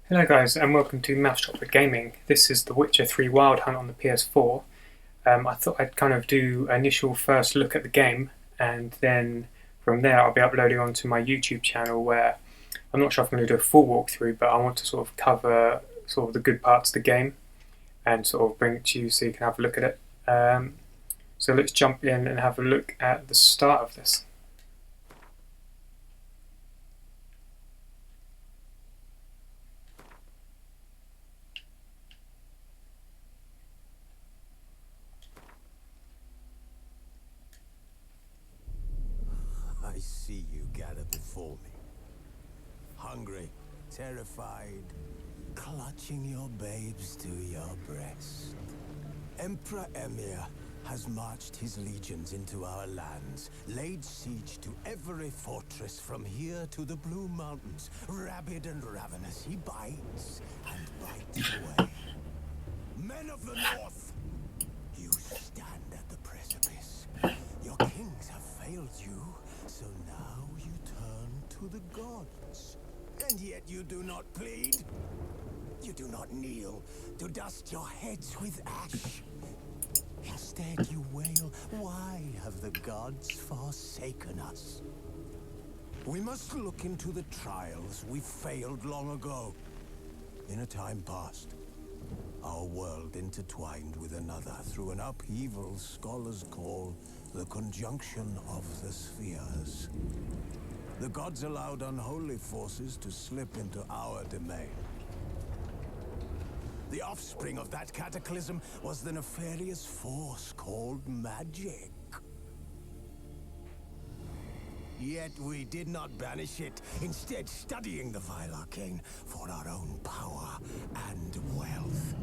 Hello guys and welcome to Mousedroplet Gaming. This is The Witcher 3 Wild Hunt on the PS4. I thought I'd kind of do an initial first look at the game, and then from there I'll be uploading onto my YouTube channel where I'm not sure if I'm going to do a full walkthrough, but I want to sort of cover sort of the good parts of the game and sort of bring it to you so you can have a look at it. So let's jump in and have a look at the start of this. I see you gather before me. Hungry, terrified, clutching your babes to your breast. Emperor Emir has marched his legions into our lands, laid siege to every fortress from here to the Blue Mountains. Rabid and ravenous, he bites and bites away. Men of the North, you stand at the precipice. Your kings have failed you. So now you turn to the gods. And yet you do not plead. You do not kneel to dust your heads with ash. Instead you wail, why have the gods forsaken us? We must look into the trials we failed long ago. In a time past, our world intertwined with another through an upheaval scholars call the conjunction of the spheres. The gods allowed unholy forces to slip into our domain. The offspring of that cataclysm was the nefarious force called magic. Yet we did not banish it, instead studying the vile arcane for our own power and wealth.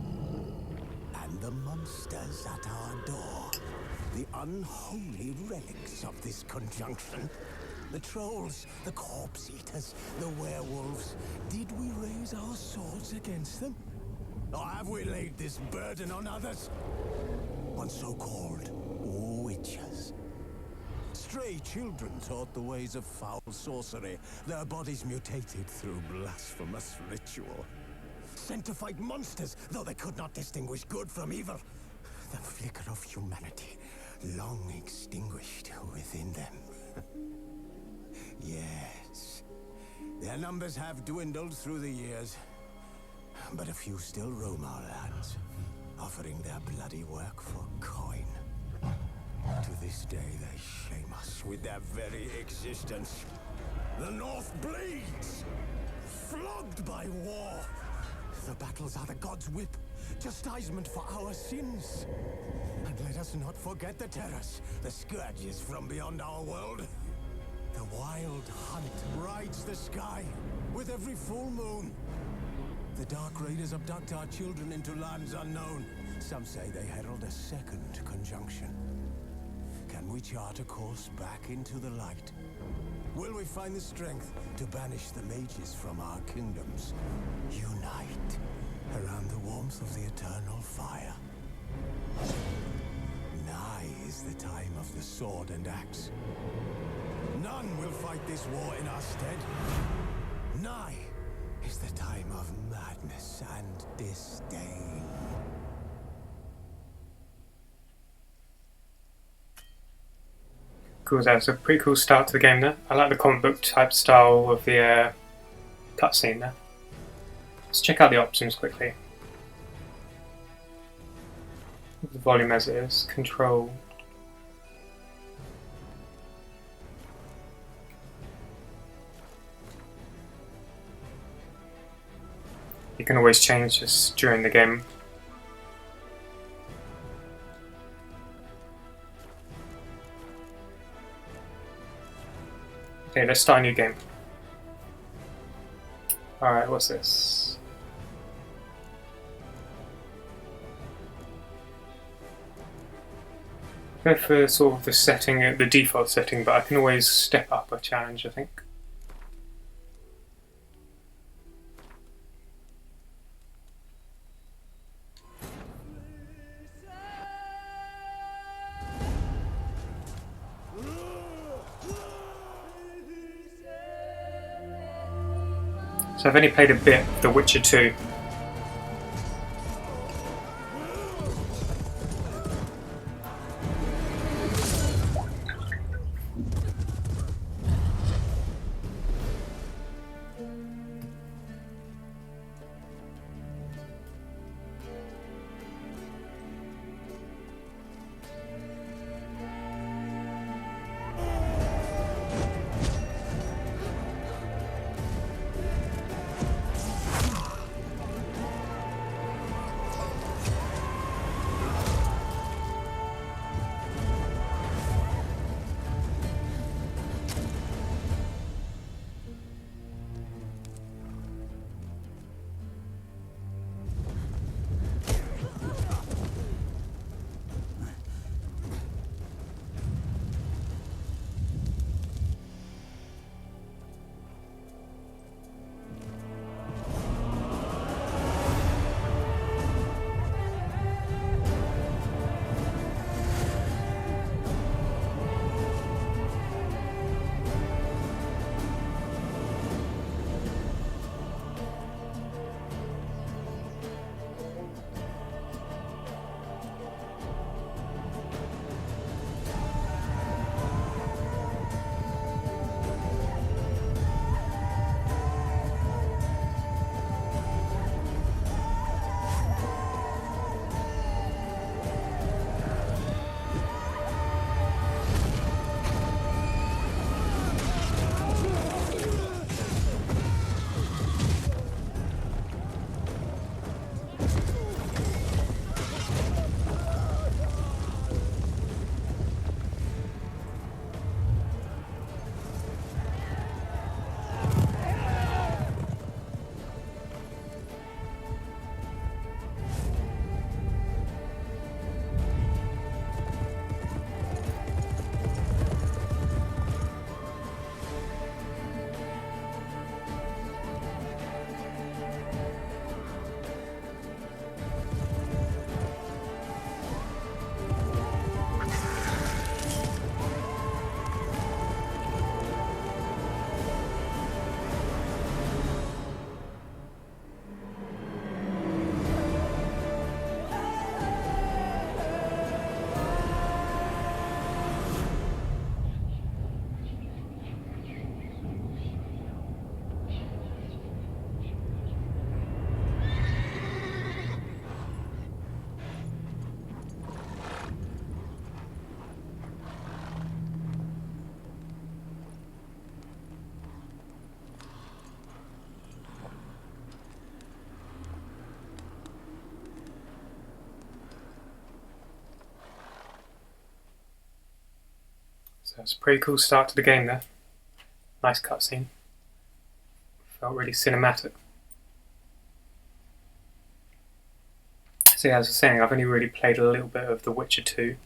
And the monsters at our door, the unholy relics of this conjunction. The trolls, the corpse eaters, the werewolves. Did we raise our swords against them? Or have we laid this burden on others? On so-called witches. Stray children taught the ways of foul sorcery, their bodies mutated through blasphemous ritual. Sent to fight monsters, though they could not distinguish good from evil. The flicker of humanity, long extinguished within them. Yes, their numbers have dwindled through the years, but a few still roam our lands, offering their bloody work for coin. To this day, they shame us with their very existence. The North bleeds, flogged by war. The battles are the gods' whip, chastisement for our sins. And let us not forget the terrors, the scourges from beyond our world. The wild hunt rides the sky with every full moon. The dark raiders abduct our children into lands unknown. Some say they herald a second conjunction. Can we chart a course back into the light? Will we find the strength to banish the mages from our kingdoms? Unite around the warmth of the eternal fire. Nigh is the time of the sword and axe. None will fight this war in our stead. Nigh is the time of madness and disdain. Cool, that's a pretty cool start to the game there. I like the comic book type style of the cutscene there. Let's check out the options quickly. The volume as it is, control. You can always change this during the game. Okay, let's start a new game. Alright, what's this? Go for sort of the setting, the default setting, but I can always step up a challenge, I think. So I've only played a bit of The Witcher 2. So it's a pretty cool start to the game there. Nice cutscene. Felt really cinematic. So yeah, as I was saying, I've only really played a little bit of The Witcher 2.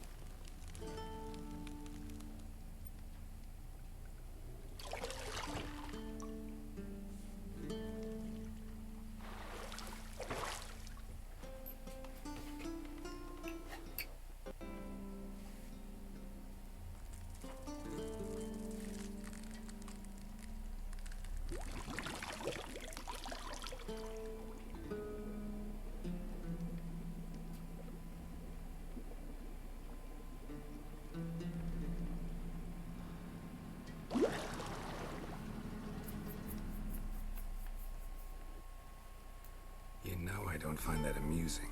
You know I don't find that amusing.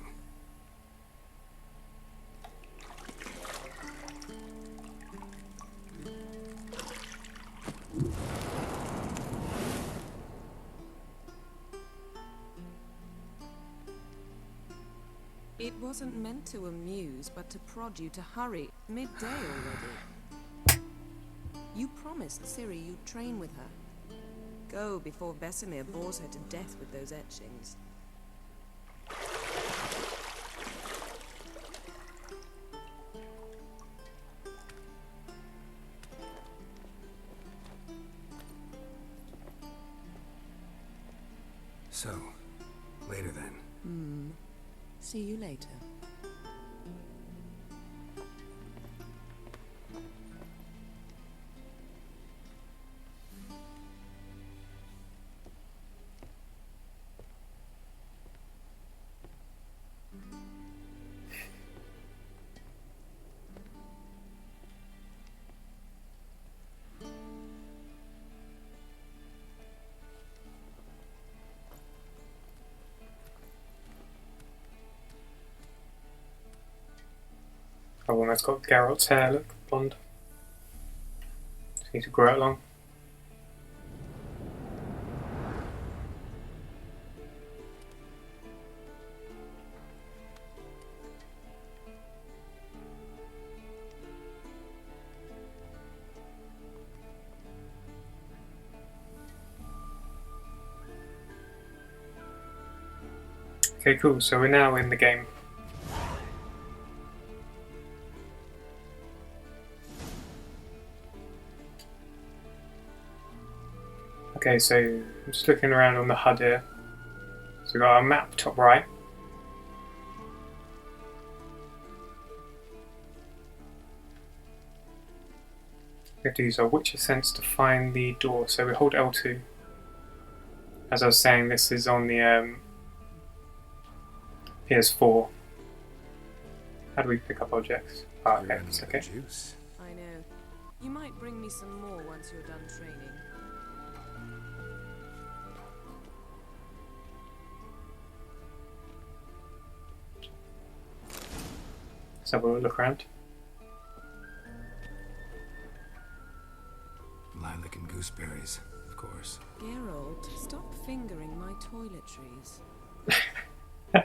It wasn't meant to amuse, but to prod you to hurry. Midday already. You promised Ciri you'd train with her. Go before Vesemir bores her to death with those etchings. So, later then. See you later. almost got Geralt's hair, look, blonde. Just need to grow it along. Okay, cool, so we're now in the game. Okay, so I'm just looking around on the HUD here. So we've got our map top right. We have to use our Witcher sense to find the door. So we hold L2. As I was saying, this is on the PS4. How do we pick up objects? Ah, okay, it's okay. Juice. I know. You might bring me some more once you're done training. Let's have a look around. Lilac and gooseberries, of course. Geralt, stop fingering my toiletries. I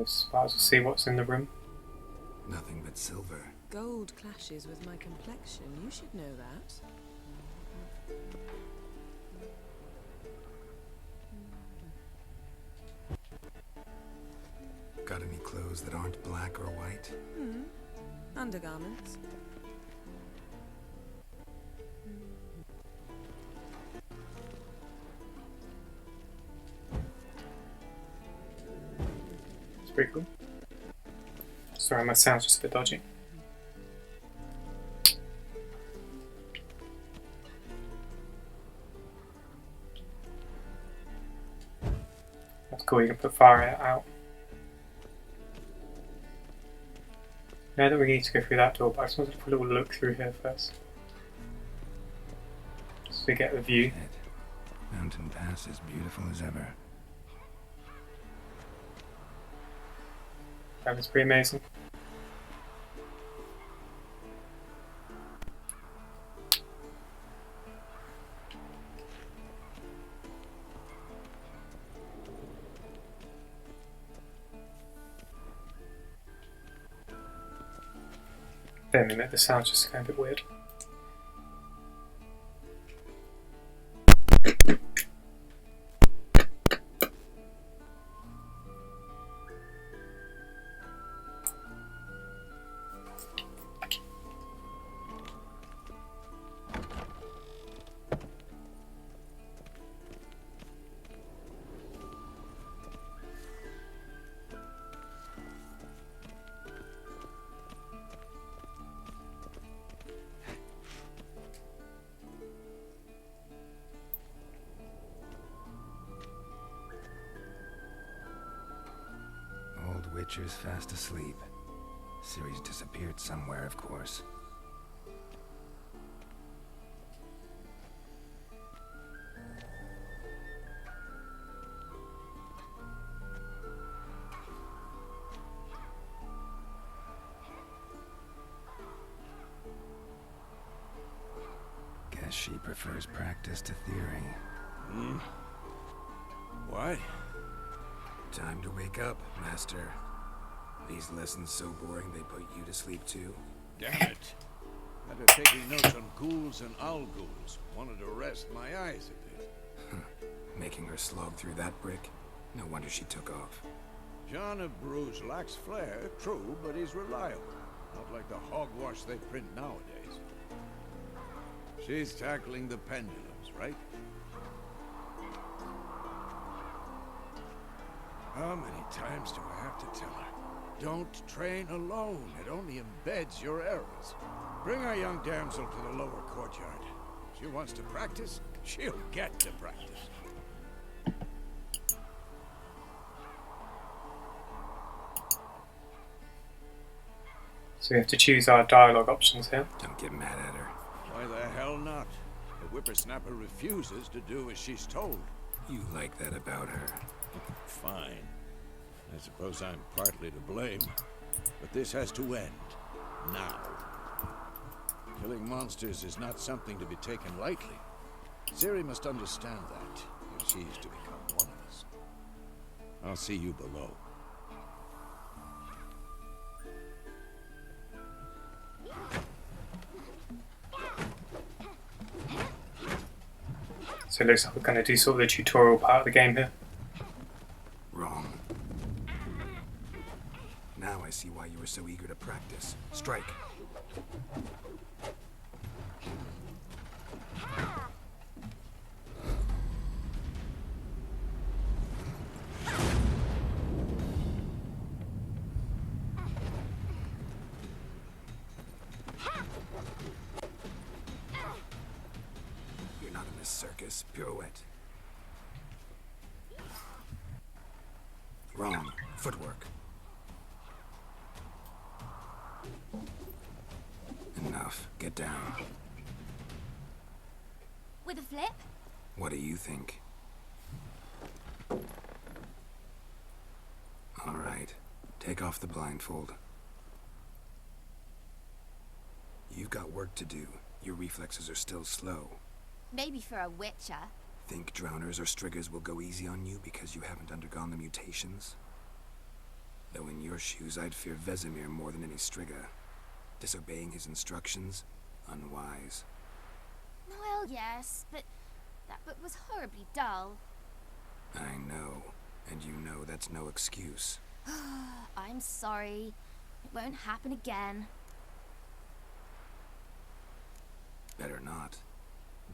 suppose we'll see what's in the room. Nothing but silver. Gold clashes with my complexion. You should know that. Got any clothes that aren't black or white? Undergarments. It's pretty cool. Sorry, my sound's just a bit dodgy. That's cool, you can put fire out. Now that we need to go through that door, but I just wanted to put a little look through here first. So we get the view. Shit. Mountain Pass as beautiful as ever. That was pretty amazing. Wait a minute, the sound's just going a bit weird. Witcher's fast asleep. Ciri's disappeared somewhere, of course. Guess she prefers practice to theory. Why? Time to wake up, Master. These lessons so boring they put you to sleep too? Damn it. Had her taking notes on ghouls and owl ghouls. Wanted to rest my eyes a bit. Making her slog through that brick? No wonder she took off. John of Bruges lacks flair, true, but he's reliable. Not like the hogwash they print nowadays. She's tackling the pendulums, right? How many times do I have to tell her? Don't train alone. It only embeds your errors. Bring our young damsel to the lower courtyard. She wants to practice, she'll get to practice. So we have to choose our dialogue options here. Don't get mad at her. Why the hell not? The whippersnapper refuses to do as she's told. You like that about her? Fine. I suppose I'm partly to blame. But this has to end. Now. Killing monsters is not something to be taken lightly. Ciri must understand that, if she's to become one of us. I'll see you below. So it looks like we're going to do sort of the tutorial part of the game here. Wrong. Now I see why you were so eager to practice. Strike. You're not in this circus. Pirouette. Wrong. Footwork. Enough. Get down. With a flip? What do you think? All right. Take off the blindfold. You've got work to do. Your reflexes are still slow. Maybe for a witcher. Think drowners or striggers will go easy on you because you haven't undergone the mutations? Though in your shoes, I'd fear Vesemir more than any strigger. Disobeying his instructions? Unwise. Well, yes, but that book was horribly dull. I know. And you know that's no excuse. I'm sorry. It won't happen again. Better not.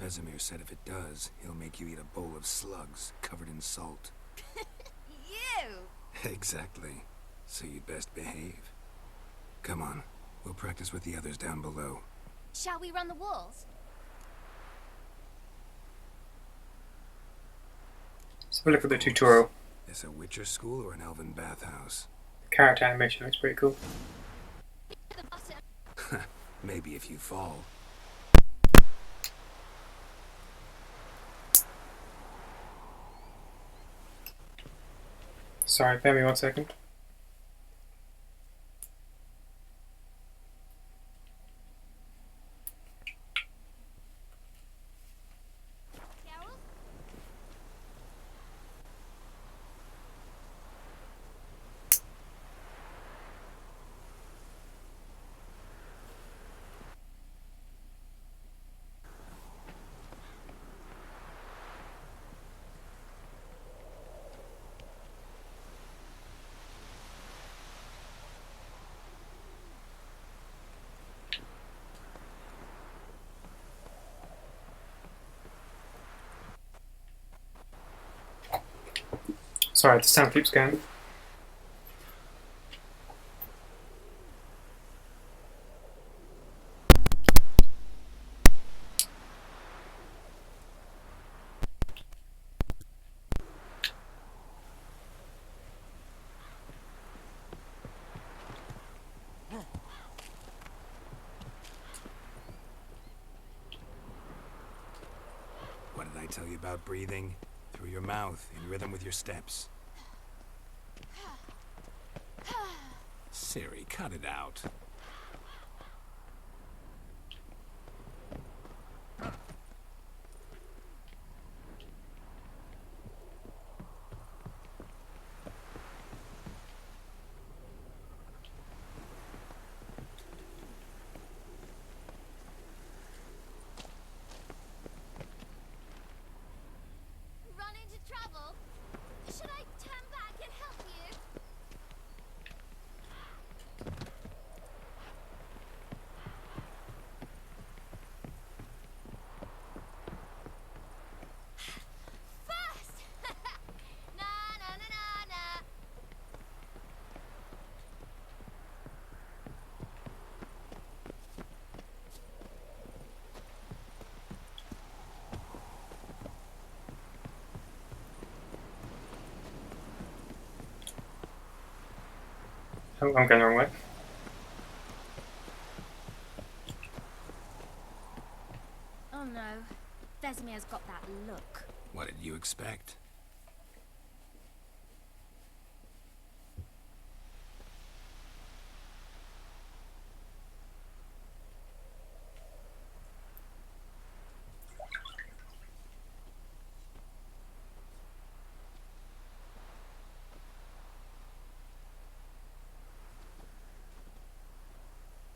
Vesemir said if it does, he'll make you eat a bowl of slugs covered in salt. You! Exactly. So you'd best behave. Come on. We'll practice with the others down below. Shall we run the walls? So we'll look at the tutorial. This a Witcher school or an elven bathhouse? The character animation looks pretty cool. The bottom. Maybe if you fall. Sorry, bear me 1 second. Carol? Sorry, the sound keeps going. What did I tell you about breathing? Through your mouth, in rhythm with your steps. Ciri, cut it out. Run into trouble? Should I turn back and help you? First! Na na na na na. Oh, I'm going the wrong way. Oh no. Vesemir's got that look. What did you expect?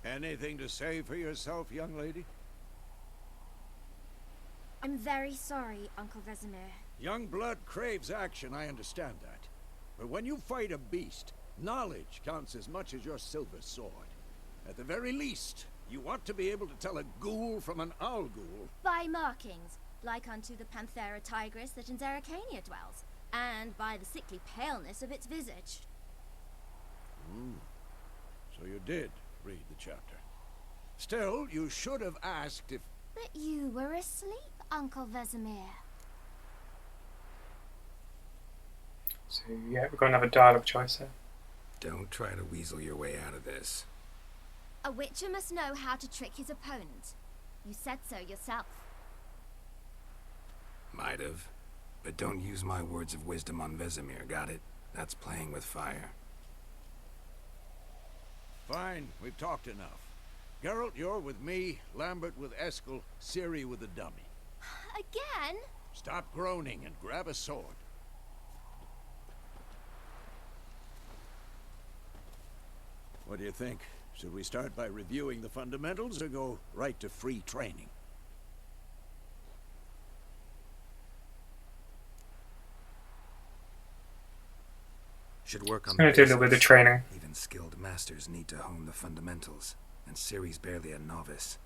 Anything to say for yourself, young lady? I'm very sorry, Uncle Vesemir. Young blood craves action, I understand that. But when you fight a beast, knowledge counts as much as your silver sword. At the very least, you want to be able to tell a ghoul from an owl ghoul. By markings, like unto the Panthera tigris that in Zeracania dwells, and by the sickly paleness of its visage. So you did read the chapter. Still, you should have asked if... But you were asleep, Uncle Vesemir. So yeah, we've got another dialogue choice here. Don't try to weasel your way out of this. A witcher must know how to trick his opponent. You said so yourself. Might have. But don't use my words of wisdom on Vesemir, got it? That's playing with fire. Fine, we've talked enough. Geralt, you're with me, Lambert with Eskel, Ciri with the dummy. Again? Stop groaning and grab a sword. What do you think? Should we start by reviewing the fundamentals or go right to free training? Should work on I'm going to do a little bit of training. Even skilled masters need to hone the fundamentals, and Ciri's barely a novice.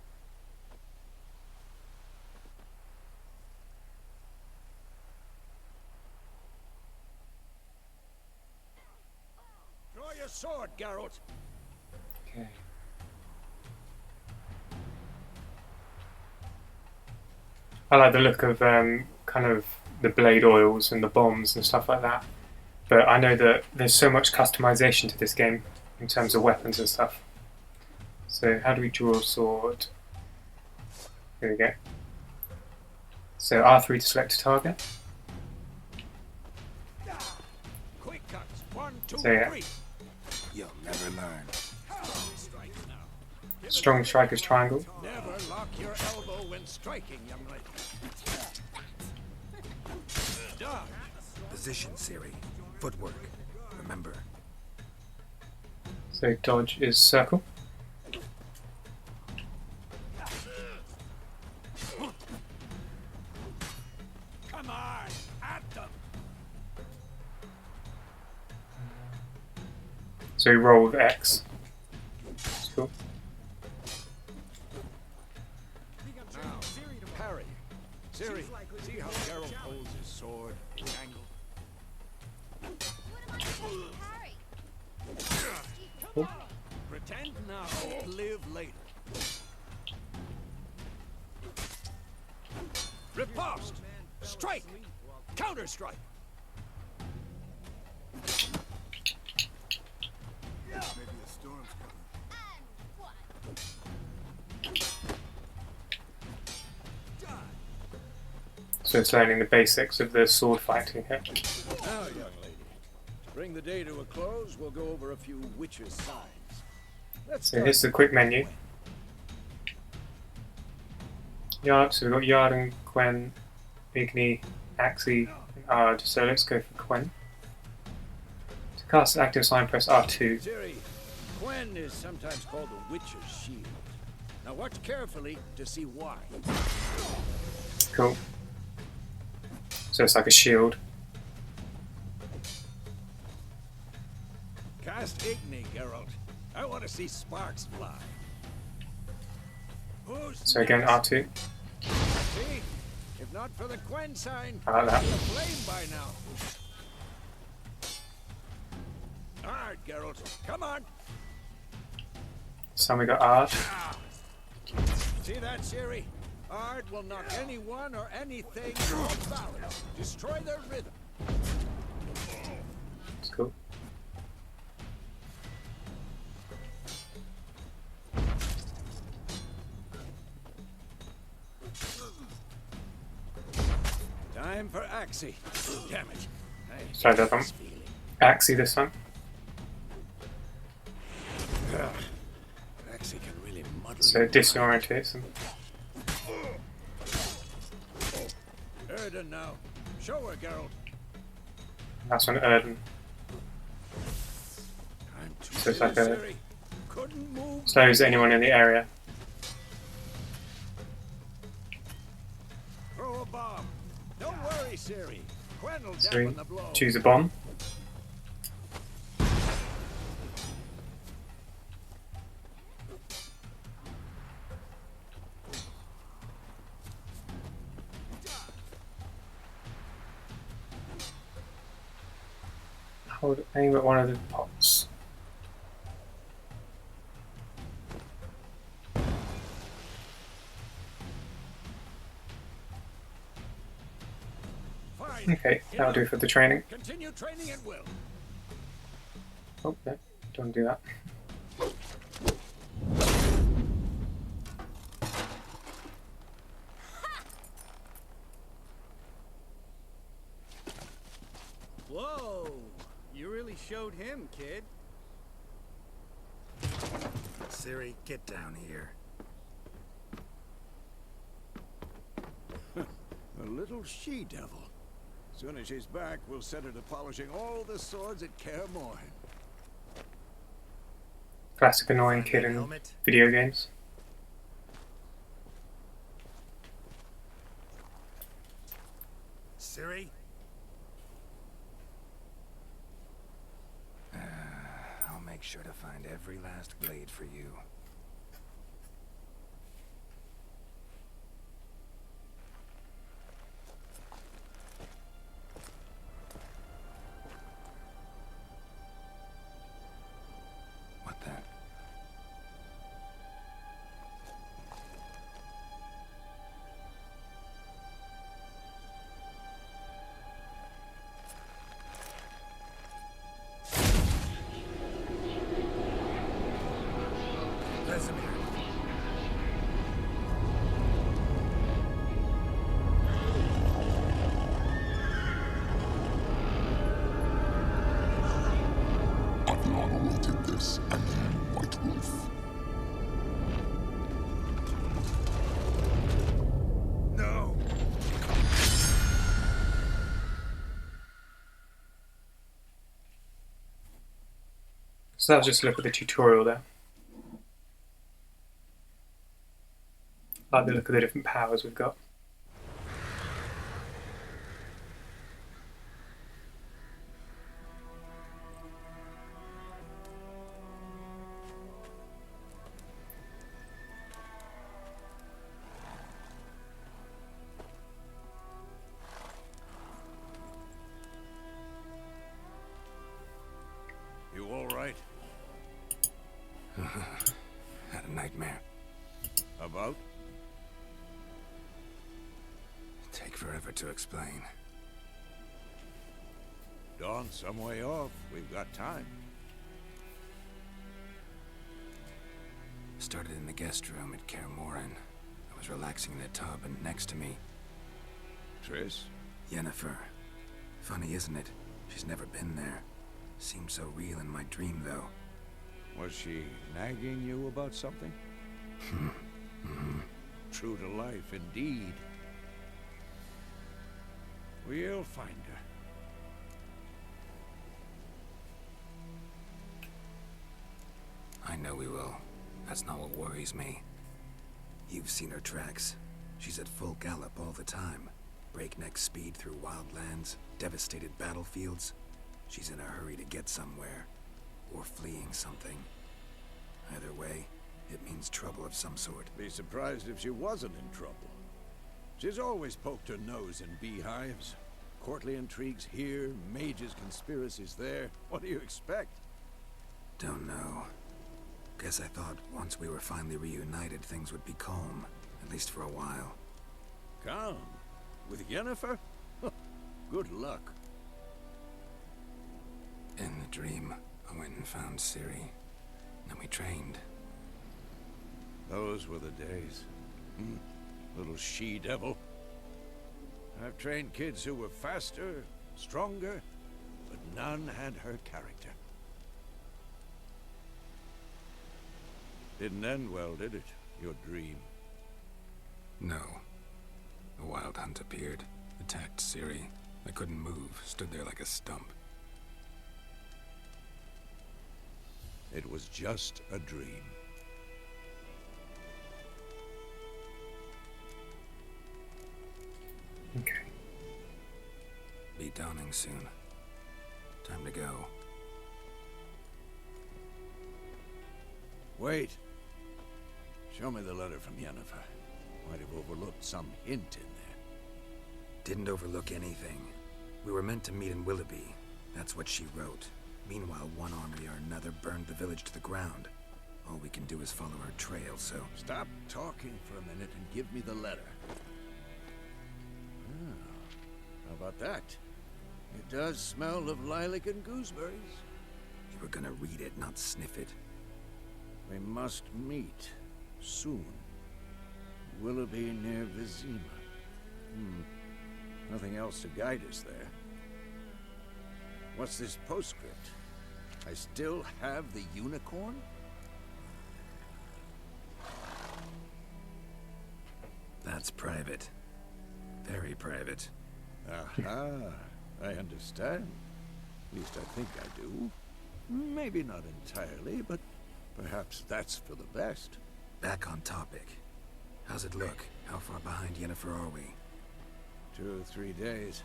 Draw your sword, Geralt. Okay. I like the look of kind of the blade oils and the bombs and stuff like that. But I know that there's so much customization to this game in terms of weapons and stuff. So how do we draw a sword? Here we go. So R3 to select a target. Quick cuts. 1, 2, So, yeah. 3. You'll never learn. Strike now. Strong striker's triangle. Never lock your elbow when striking, young lady. Dodge. Position, Ciri. Footwork. Remember. So dodge is circle. Come on, at them. So we roll with X. That's cool. Now, parry. Ciri, see how Geralt holds his sword angle? What am I supposed to parry? Cool. Pretend now, live later. Riposte! Strike! Counter-strike! Maybe a storm's coming. So it's learning the basics of the sword fighting here. Now, young lady, to bring the day to a close, we'll go over a few witches' signs. Let's So here's the quick menu. Yard, so we've got Yard and Quen, Igni, Axie, and Ard. So let's go for Quen. To cast active sign, press R2. Ciri, Quen is sometimes called the witch's shield. Now watch carefully to see why. Cool. So it's like a shield. Cast Igni, Geralt. I want to see sparks fly. Who's So again, next? R2. See? If not for the Quen sign, I like that. I'd be aflame by now. Alright, Geralt. Come on. So we got Ard. See that, Ciri? Ard will knock anyone or anything off balance. Destroy their rhythm. It's cool. Time for Axie. Damn it. I So hate that this feeling. Axie this time. Ugh. Axie can really muddle So you. it disorientates them. Erden now. Show her, Geralt. That's on Erden. I'm too So it's like busy, a- Ciri. Couldn't move. Slows anyone in the area. Throw a bomb. Don't worry, Ciri. Quen will So dampen the blow. choose a bomb. Hold aim at one of the pots. Fine. Okay, that'll do for the training. Continue training at will. Oh, no, don't do that. Whoa! You really showed him, kid. Ciri, get down here. A little she-devil. Soon as she's back, we'll set her to polishing all the swords at Kaer Morhen. Classic annoying kid in Helmet? video games. Ciri? I'll make sure to find every last blade for you. What the? Vesemir. I've long awaited this, and then White Wolf. No! So that was just a look at the tutorial there. I like the look of the different powers we've got. You all right? Had a nightmare. About? Take forever to explain. Dawn's some way off. We've got time. Started in the guest room at Kaer Morhen. I was relaxing in the tub, and next to me, Triss? Yennefer. Funny, isn't it? She's never been there. Seemed so real in my dream, though. Was she nagging you about something? True to life, indeed. We'll find her. I know we will. That's not what worries me. You've seen her tracks. She's at full gallop all the time. Breakneck speed through wild lands, devastated battlefields. She's in a hurry to get somewhere. Or fleeing something. Either way, it means trouble of some sort. Be surprised if she wasn't in trouble. She's always poked her nose in beehives. Courtly intrigues here, mages' conspiracies there. What do you expect? Don't know. Guess I thought once we were finally reunited, things would be calm. At least for a while. Calm? With Yennefer? Good luck. In the dream, I went and found Ciri. Then we trained. Those were the days. Little she-devil. I've trained kids who were faster, stronger, but none had her character. Didn't end well, did it? Your dream? No. The Wild Hunt appeared, attacked Ciri. I couldn't move, stood there like a stump. It was just a dream. Okay. Be dawning soon. Time to go. Wait. Show me the letter from Yennefer. Might have overlooked some hint in there. Didn't overlook anything. We were meant to meet in Willoughby. That's what she wrote. Meanwhile, one army or another burned the village to the ground. All we can do is follow her trail, so... Stop talking for a minute and give me the letter. How about that? It does smell of lilac and gooseberries. You were gonna read it, not sniff it. We must meet soon. Willoughby near Vizima. Nothing else to guide us there. What's this postscript? I still have the unicorn? That's private. Very private. Aha, I understand. At least I think I do. Maybe not entirely, but perhaps that's for the best. Back on topic. How's it look? How far behind Yennefer are we? 2 or 3 days.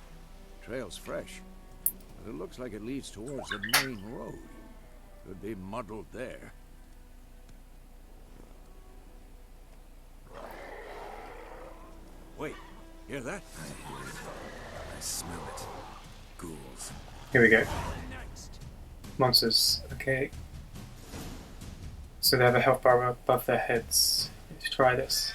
Trail's fresh, but it looks like it leads towards the main road. Could be muddled there. Wait, hear that? I hear it. I smell it. Ghouls. Here we go. Monsters. Okay. So they have a health bar above their heads. Let's try this.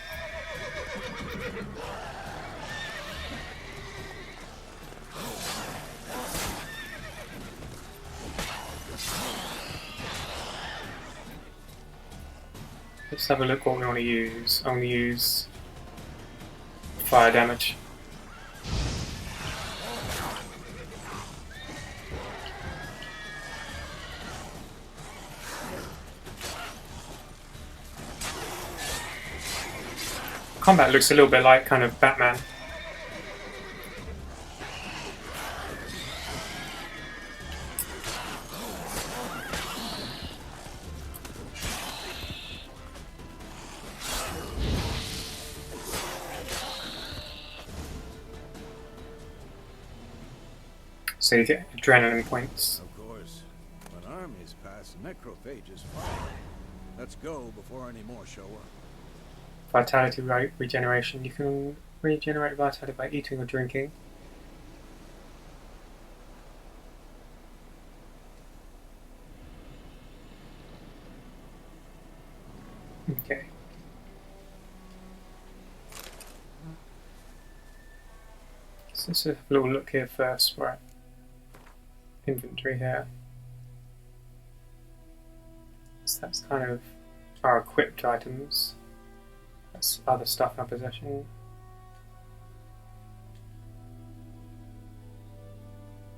Let's have a look what we want to use. I'm going to use fire damage. Combat looks a little bit like kind of Batman. So you get adrenaline points. Of course. When armies pass, necrophages follow. Let's go before any more show up. Vitality rate regeneration. You can regenerate vitality by eating or drinking. Okay. So let's have a little look here first. Right. Inventory here. So that's kind of our equipped items. That's other stuff in our possession.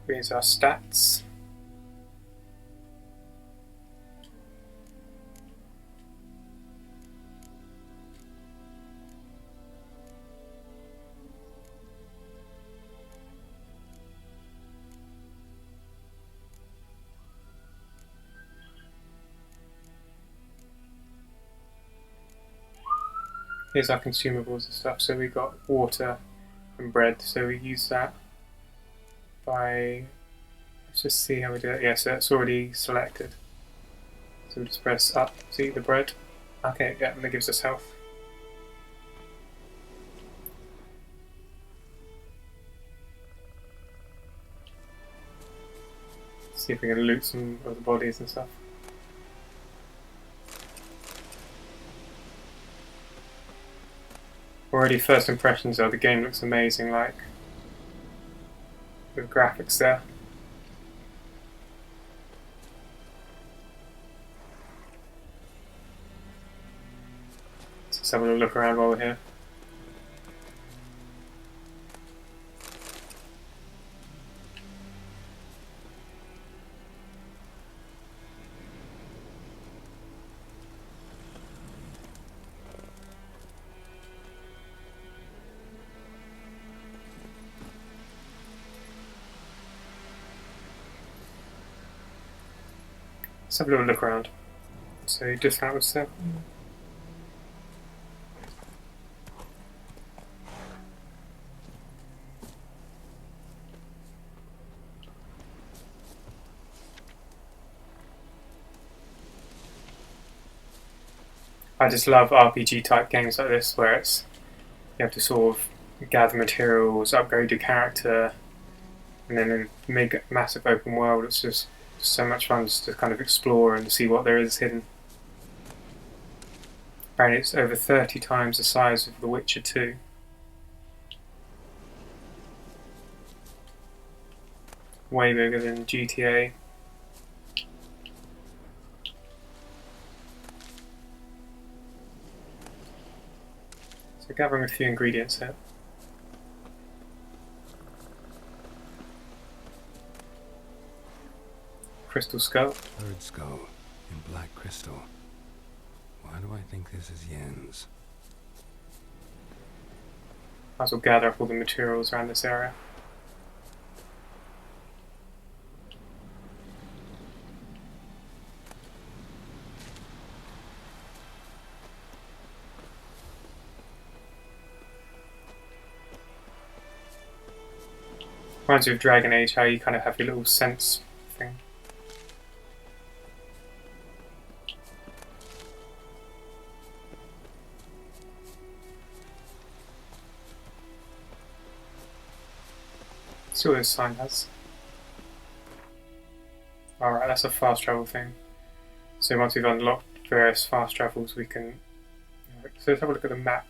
Here's our stats. Here's our consumables and stuff. So we got water and bread. So we use that by, let's just see how we do it. Yeah, so it's already selected. So we just press up to eat the bread. Okay, yeah, and that gives us health. See if we can loot some of the bodies and stuff. Already first impressions are the game looks amazing, like with graphics there. Let's have a little look around while we're here. Let's have a little look around. So just that was 7. I just love RPG type games like this where it's you have to sort of gather materials, upgrade your character, and then in a big, massive open world, it's just so much fun just to kind of explore and see what there is hidden. Apparently it's over 30 times the size of The Witcher 2. Way bigger than GTA. So gathering a few ingredients here. Crystal skull. Third skull in black crystal. Why do I think this is Yen's? Might as well gather up all the materials around this area. Reminds me of Dragon Age, how you kind of have your little sense thing. See what this sign has. Alright, that's a fast travel thing. So once we've unlocked various fast travels, we can... So let's have a look at the map.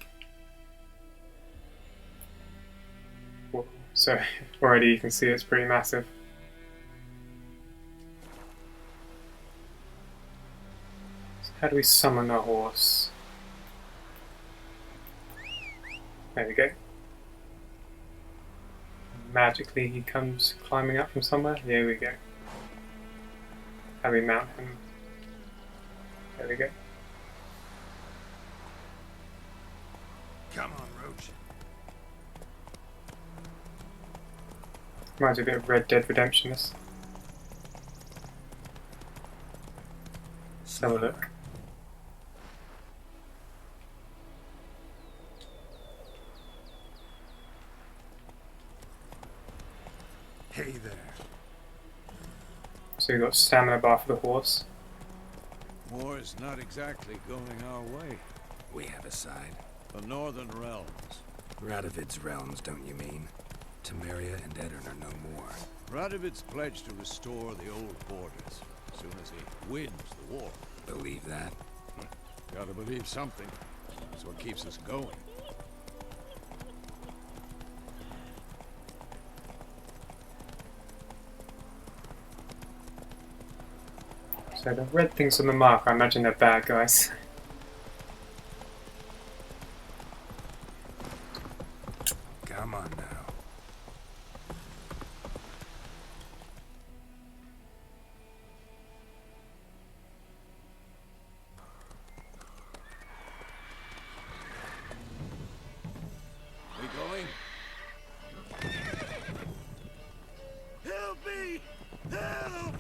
Whoa. So already you can see it's pretty massive. So how do we summon a horse? There we go. Magically he comes climbing up from somewhere. There we go. How do we mount him? There we go. Come on, Roach. Reminds me a bit of Red Dead Redemption. This. Let's have a look. Hey there. So we've got stamina bar for the horse. War's not exactly going our way. We have a side. The Northern Realms. Radovid's realms, don't you mean? Temeria and Edirn are no more. Radovid's pledged to restore the old borders as soon as he wins the war. Believe that? Gotta believe something. That's what keeps us going. So the red things on the mark, I imagine they're bad guys. Come on now. We going? Help me! Help!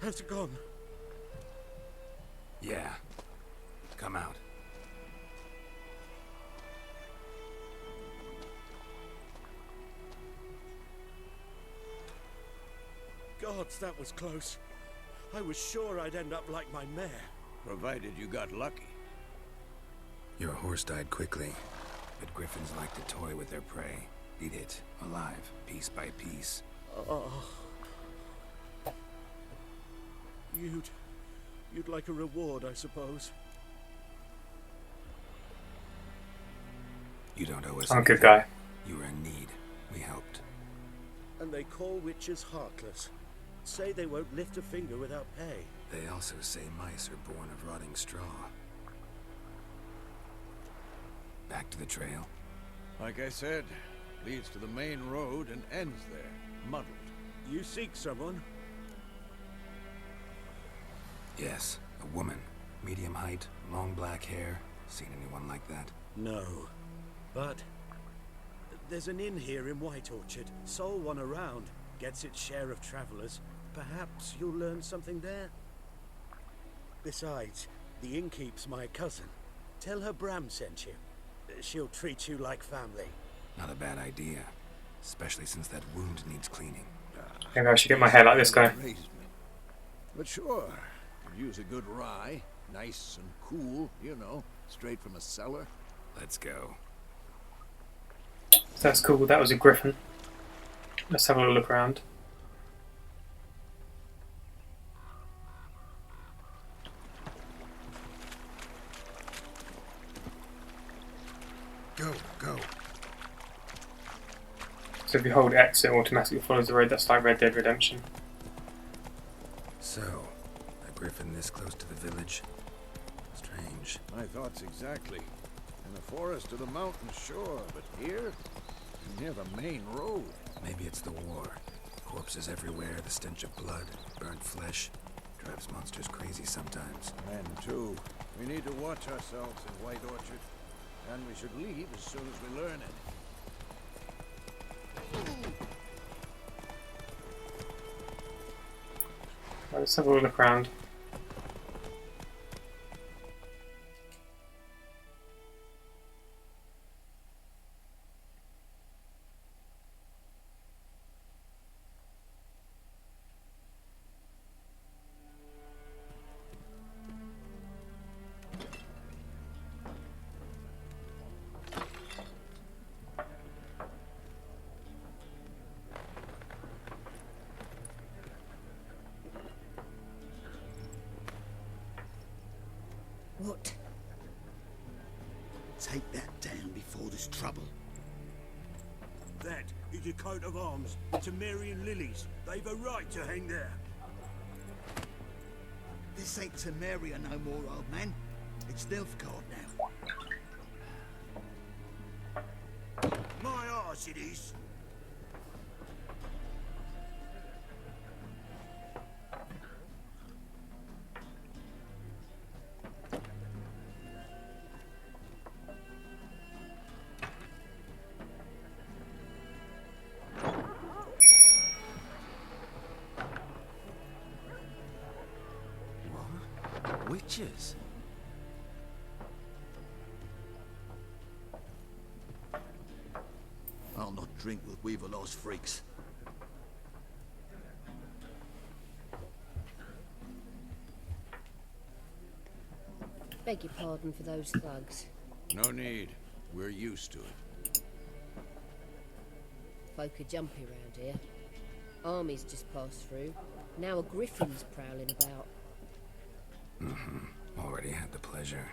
Has it gone? Yeah. Come out. Gods, that was close. I was sure I'd end up like my mare. Provided you got lucky. Your horse died quickly, but griffins like to toy with their prey. Eat it, alive, piece by piece. Oh. You'd like a reward, I suppose. You don't owe us I'm a anything. good guy. You were in need. We helped. And they call witches heartless. Say they won't lift a finger without pay. They also say mice are born of rotting straw. Back to the trail. Like I said, leads to the main road and ends there, muddled. You seek someone? Yes, a woman. Medium height, long black hair. Seen anyone like that? No. But there's an inn here in White Orchard. Sole one around. Gets its share of travelers. Perhaps you'll learn something there. Besides, the innkeep's my cousin. Tell her Bram sent you. She'll treat you like family. Not a bad idea. Especially since that wound needs cleaning. Maybe I should get my hair like this guy. Raised me. But sure, could use a good rye. Nice and cool, you know, straight from a cellar. Let's go. So that's cool. That was a griffin. Let's have a little look around. Go, go. So if you hold X, it automatically follows the road. That's like Red Dead Redemption. So, a griffin this close to the village? Strange. My thoughts exactly. In the forest or the mountain, sure, but here? Near the main road. Maybe it's the war. Corpses everywhere, the stench of blood, burnt flesh. Drives monsters crazy sometimes. Men, too. We need to watch ourselves in White Orchard. And we should leave as soon as we learn it. Right, let's have a little look around. What? Take that down before there's trouble. That is a coat of arms. Temerian lilies. They've a right to hang there. This ain't Temeria no more, old man. It's Nilfgaard now. My arse it is. Witches? I'll not drink with Weaverlaw's freaks. Beg your pardon for those thugs. No need. We're used to it. Folk are jumpy round here. Armies just passed through. Now a griffin's prowling about. Already had the pleasure.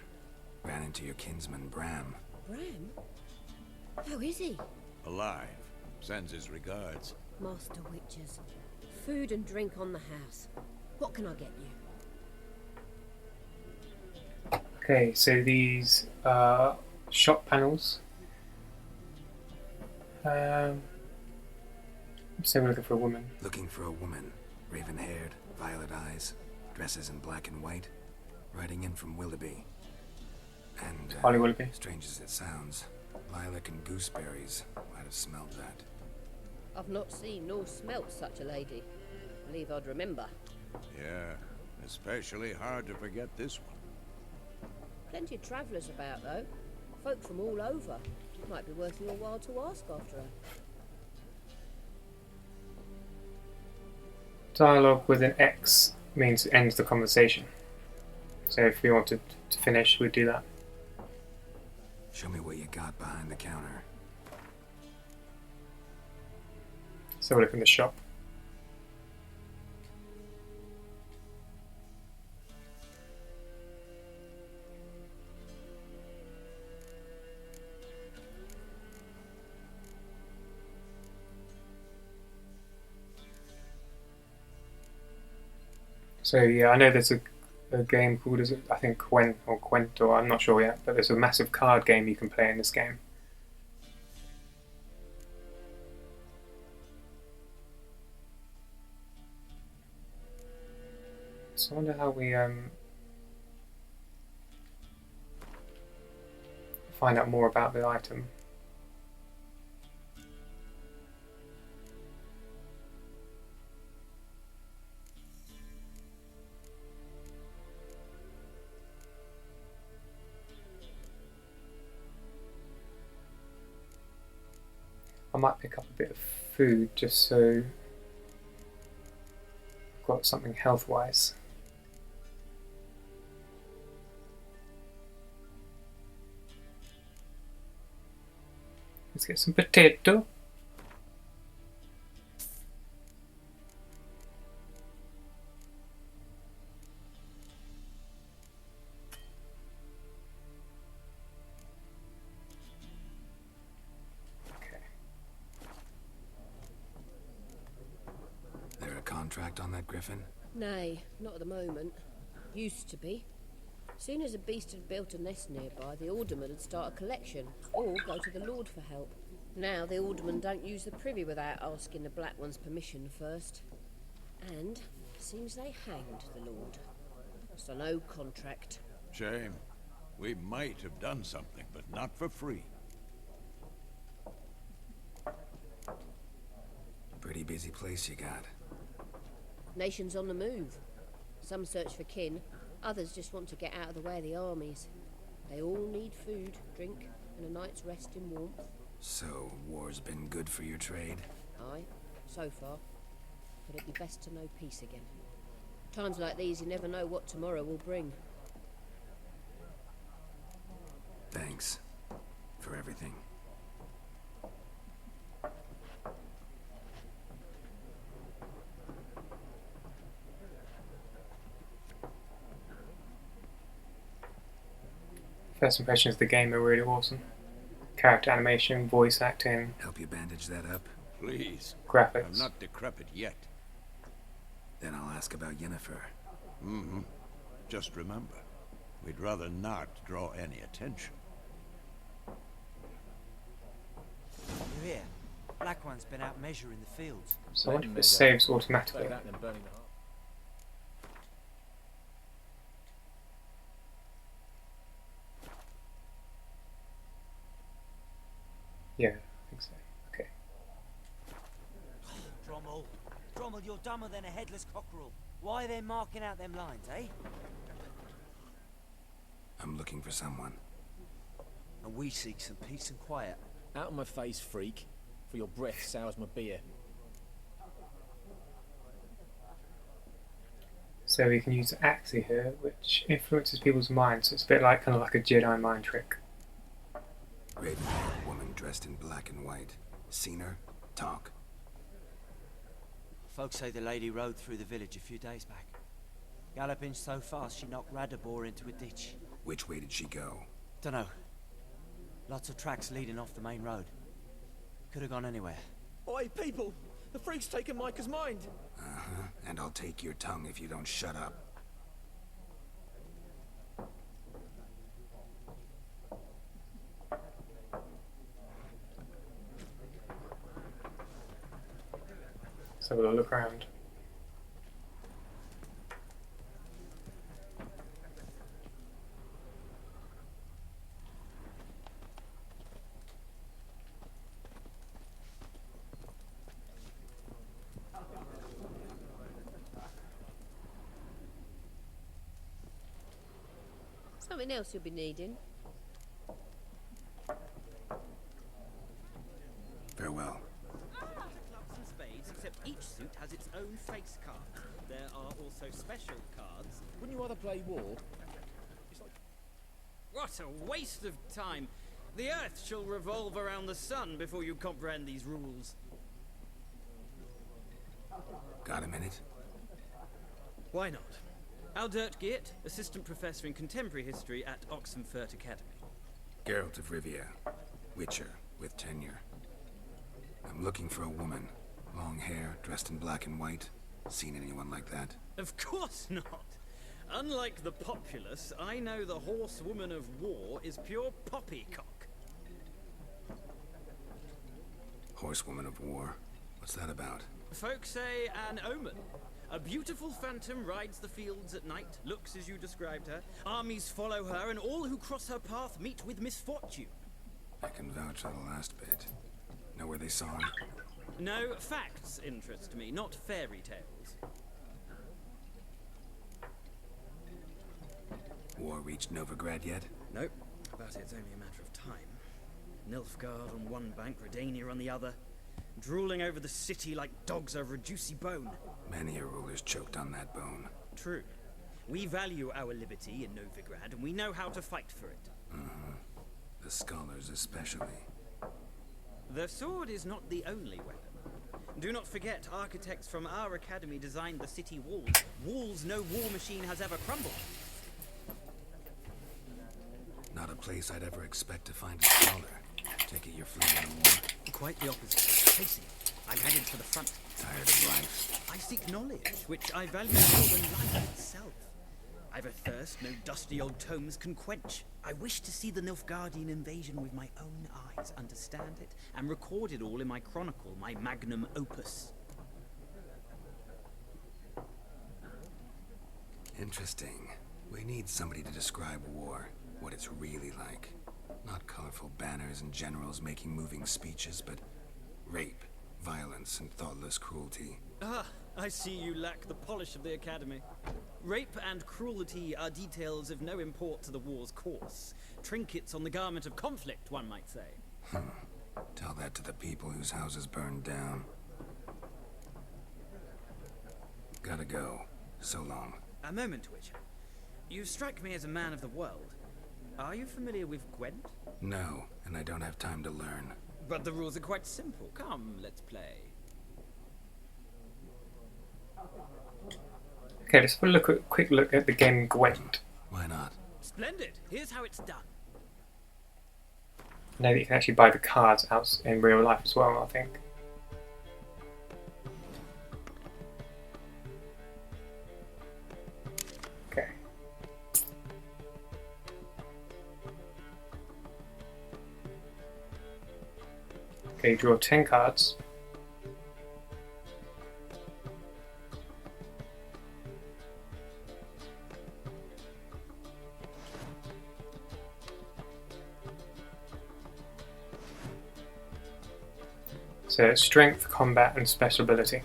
Ran into your kinsman, Bram. Bram? How is he? Alive. Sends his regards. Master Witches. Food and drink on the house. What can I get you? Okay, so these shop panels. So we're looking for a woman. Looking for a woman. Raven-haired, violet eyes, dresses in black and white. Riding in from Willoughby. And, Holly Willoughby. strange as it sounds, lilac and gooseberries might have smelled that. I've not seen nor smelt such a lady. Believe I'd remember. Yeah, especially hard to forget this one. Plenty of travellers about, though. Folk from all over. Might be worth your while to ask after her. Dialogue with an X means it ends the conversation. So if we wanted to finish, we'd do that. Show me what you got behind the counter. So we'll look in the shop. So yeah, I know there's a game called, is it, I think Gwent, or I'm not sure yet, but there's a massive card game you can play in this game. So I wonder how we find out more about the item. I might pick up a bit of food just so I've got something health-wise. Let's get some potato. Contract on that griffin? Nay, not at the moment. Used to be. Soon as a beast had built a nest nearby, the alderman would start a collection, or go to the Lord for help. Now the alderman don't use the privy without asking the Black One's permission first. And seems they hanged the Lord. So no contract. Shame. We might have done something, but not for free. Pretty busy place you got. Nations on the move. Some search for kin, others just want to get out of the way of the armies. They all need food, drink, and a night's rest in warmth. So, war's been good for your trade? Aye, so far. But it'd be best to know peace again. Times like these, you never know what tomorrow will bring. Thanks for everything. First impressions of the game are really awesome. Character animation, voice acting. Help you bandage that up? Please. Graphics. I'm not decrepit yet. Then I'll ask about Yennefer. Mm-hmm. Just remember, we'd rather not draw any attention. You're here. Black One's been out measuring the fields. So I wonder if it saves automatically. Yeah, I think so. Okay. Drommel, you're dumber than a headless cockerel. Why are they marking out them lines, eh? I'm looking for someone. And we seek some peace and quiet. Out of my face, freak. For your breath sours my beer. So we can use Axie here, which influences people's minds. So it's a bit like, kind of like a Jedi mind trick. Raven-haired woman dressed in black and white. Seen her? Talk. Folks say the lady rode through the village a few days back. Galloping so fast she knocked Radabor into a ditch. Which way did she go? Dunno. Lots of tracks leading off the main road. Could have gone anywhere. Oi, people! The freak's taken Micah's mind! Uh-huh. And I'll take your tongue if you don't shut up. So we'll look around. Something else you'll be needing. Farewell. Clubs and spades, except each suit has its own face card. There are also special cards. Wouldn't you rather play war? It's like... What a waste of time! The Earth shall revolve around the sun before you comprehend these rules. Got a minute? Why not? Aldert Geert, Assistant Professor in Contemporary History at Oxenfurt Academy. Geralt of Rivia, Witcher, with tenure. I'm looking for a woman. Long hair, dressed in black and white. Seen anyone like that? Of course not! Unlike the populace, I know the horsewoman of war is pure poppycock. Horsewoman of war? What's that about? Folks say an omen. A beautiful phantom rides the fields at night, looks as you described her. Armies follow her, and all who cross her path meet with misfortune. I can vouch for the last bit. Know where they saw her? No, facts interest me, not fairy tales. War reached Novigrad yet? Nope, but it's only a matter of time. Nilfgaard on one bank, Redania on the other. Drooling over the city like dogs over a juicy bone. Many a ruler's choked on that bone. True. We value our liberty in Novigrad, and we know how to fight for it. The scholars especially. The sword is not the only weapon. Do not forget, architects from our academy designed the city walls. Walls no war machine has ever crumbled. Not a place I'd ever expect to find a scholar. Take it you're fleeing the war. Quite the opposite. Facing it, I'm headed for the front. Tired of life? I seek knowledge, which I value more than life itself. I've a thirst no dusty old tomes can quench. I wish to see the Nilfgaardian invasion with my own eyes, understand it, and record it all in my chronicle, my magnum opus. Interesting. We need somebody to describe war, what it's really like. Not colorful banners and generals making moving speeches, but rape, violence, and thoughtless cruelty. Ah, I see you lack the polish of the academy. Rape and cruelty are details of no import to the war's course. Trinkets on the garment of conflict, one might say. Tell that to the people whose houses burned down. Gotta go. So long. A moment, Witcher. You strike me as a man of the world. Are you familiar with Gwent? No, and I don't have time to learn. But the rules are quite simple. Come, let's play. Okay, let's have a quick look at the game Gwent. Why not? Splendid. Here's how it's done. I know that you can actually buy the cards out in real life as well, I think. Okay. Okay, you draw 10 cards. So strength, combat, and special ability.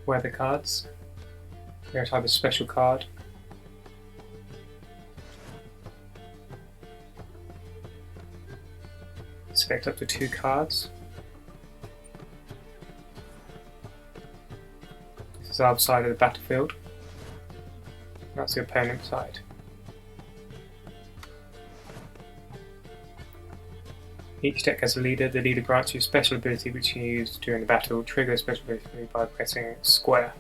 Weather cards. Your type of special card. Select up to 2 cards. This is our side of the battlefield. That's the opponent's side. Each deck has a leader. The leader grants you a special ability which you can use during the battle. Trigger a special ability by pressing square.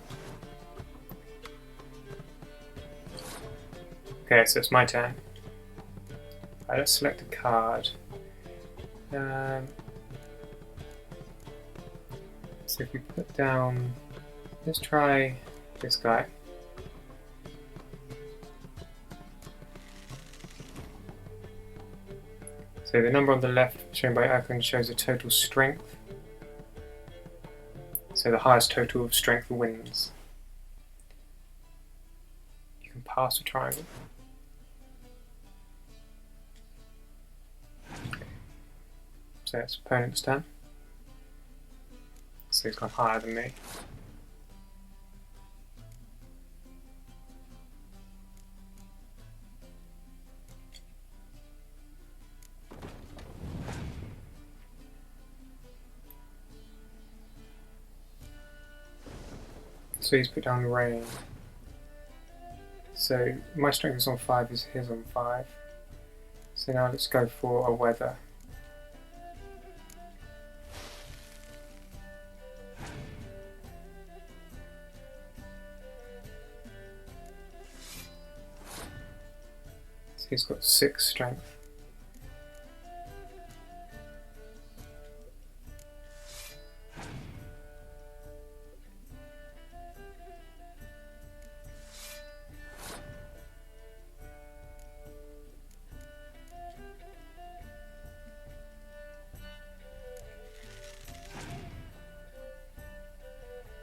Okay, so it's my turn. Right, let's select a card. So if we put down, let's try this guy. So the number on the left shown by icon shows the total strength. So the highest total of strength wins. You can pass a triangle. So it's opponent's turn. So he's gone higher than me. So he's put down the rain. So my strength is on 5, his on 5. So now let's go for a weather. He's got 6 strength.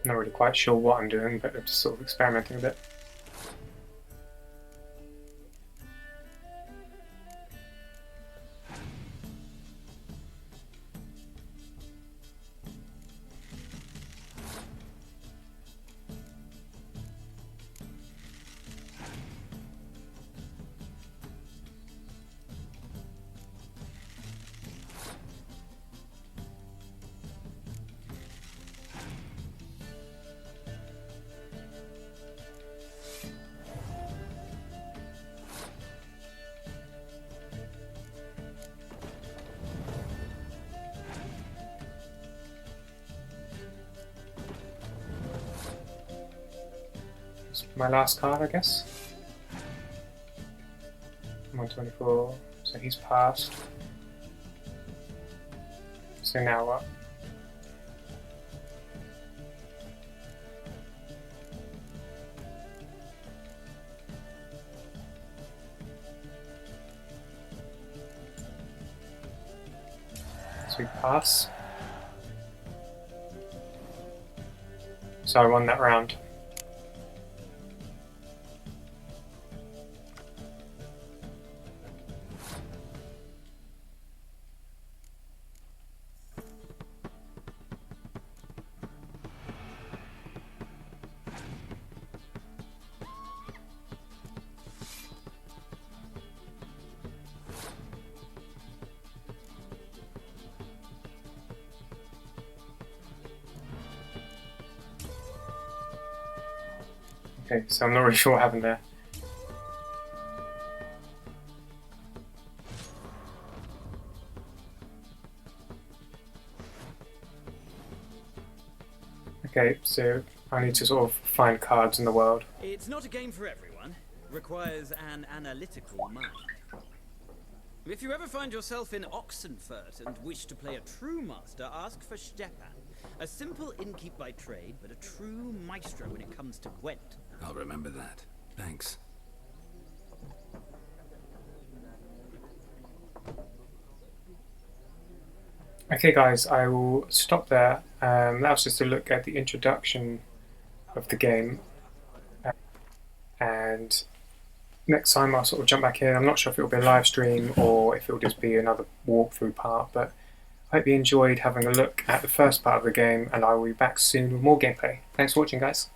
Not really quite sure what I'm doing, but I'm just sort of experimenting a bit. My last card, I guess. 124, so he's passed. So now what? So we pass. So I won that round. Okay, so I'm not really sure what happened there. Okay, so I need to sort of find cards in the world. It's not a game for everyone. Requires an analytical mind. If you ever find yourself in Oxenfurt and wish to play a true master, ask for Stepan. A simple innkeep by trade, but a true maestro when it comes to Gwent. I'll remember that. Thanks. Okay guys, I will stop there. That was just a look at the introduction of the game. And next time I'll sort of jump back in. I'm not sure if it will be a live stream or if it will just be another walkthrough part, but I hope you enjoyed having a look at the first part of the game, and I will be back soon with more gameplay. Thanks for watching, guys.